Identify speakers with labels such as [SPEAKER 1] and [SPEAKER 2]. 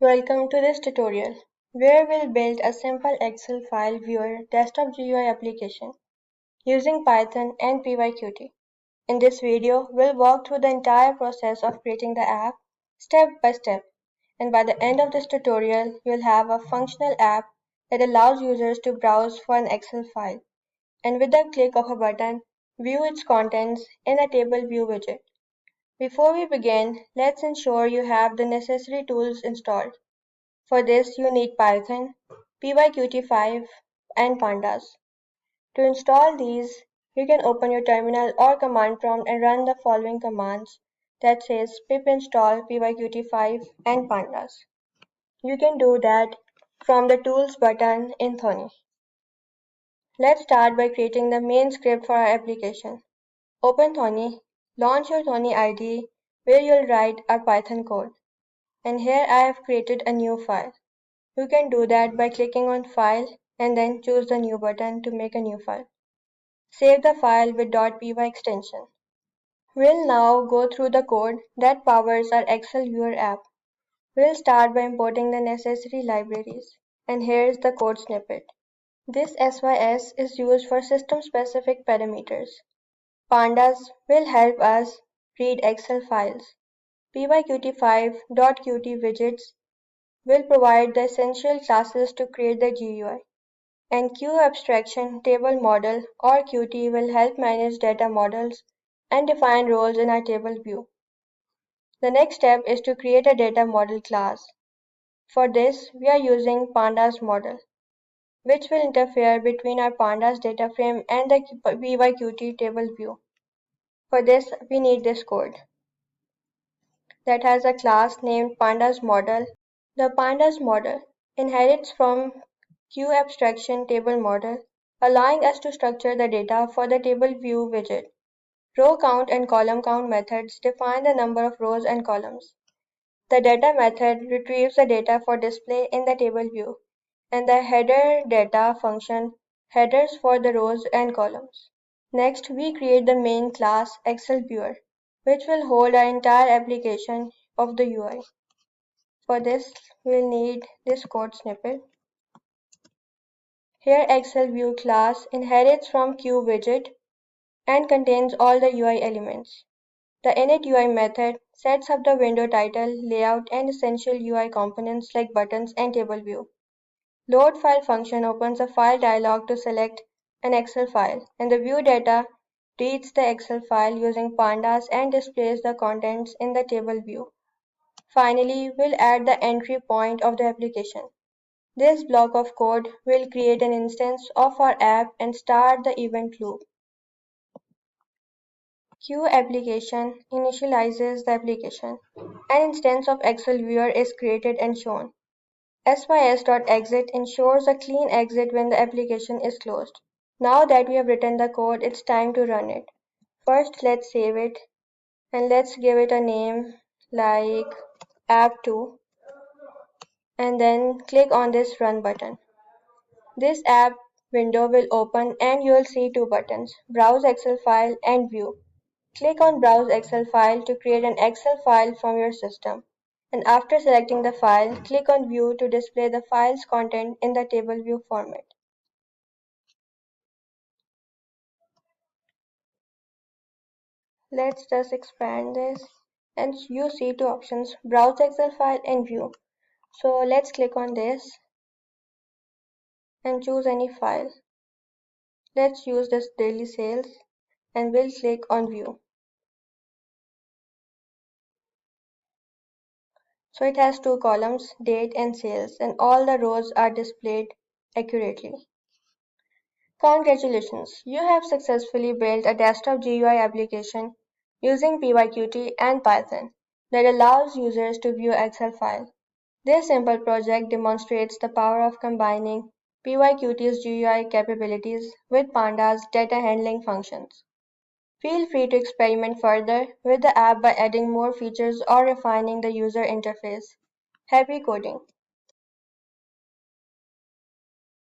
[SPEAKER 1] Welcome to this tutorial, where we'll build a simple Excel file viewer desktop GUI application using Python and PyQt. In this video, we'll walk through the entire process of creating the app step by step, and by the end of this tutorial, you'll have a functional app that allows users to browse for an Excel file, and with the click of a button, view its contents in a table view widget. Before we begin, let's ensure you have the necessary tools installed. For this, you need Python, PyQt5, and pandas. To install these, you can open your terminal or command prompt and run the following commands that says pip install pyqt5 and pandas. You can do that from the Tools button in Thonny. Let's start by creating the main script for our application. Open Thonny, launch your Thonny IDE where you'll write our Python code. And here I have created a new file. You can do that by clicking on File and then choose the New button to make a new file. Save the file with .py extension. We'll now go through the code that powers our Excel viewer app. We'll start by importing the necessary libraries. And here's the code snippet. This sys is used for system-specific parameters. Pandas will help us read Excel files. pyqt5.qtWidgets will provide the essential classes to create the GUI, and QAbstraction or Qt will help manage data models and define roles in our table view. The next step is to create a data model class. For this, we are using pandas model, which will interfere between our pandas data frame and the PyQt table view. For this, we need this code that has a class named pandas model. The pandas model inherits from QAbstraction table model, allowing us to structure the data for the table view widget. Row count and column count methods define the number of rows and columns. The data method retrieves the data for display in the table view, and the header data function headers for the rows and columns. Next, we create the main class Excel viewer, which will hold our entire application of the UI. For this, we'll need this code snippet. Here Excel view class inherits from QWidget and contains all the UI elements. The initUI method sets up the window title, layout, and essential UI components like buttons and table view. Load file function opens a file dialog to select an Excel file, and the view data reads the Excel file using pandas and displays the contents in the table view. Finally, we'll add the entry point of the application. This block of code will create an instance of our app and start the event loop. QApplication initializes the application. An instance of Excel viewer is created and shown. sys.exit ensures a clean exit when the application is closed. Now that we have written the code, it's time to run it. First, let's save it and let's give it a name like app2 and then click on this run button. This app window will open and you will see two buttons, Browse Excel File and View. Click on Browse Excel File to create an Excel file from your system. And after selecting the file, click on View to display the file's content in the table view format. Let's just expand this and you see two options, Browse Excel File and View. So let's click on this and choose any file. Let's use this daily sales and we'll click on View. So it has two columns, date and sales, and all the rows are displayed accurately. Congratulations, you have successfully built a desktop GUI application using PyQt and Python that allows users to view Excel files. This simple project demonstrates the power of combining PyQt's GUI capabilities with Pandas' data handling functions. Feel free to experiment further with the app by adding more features or refining the user interface. Happy coding!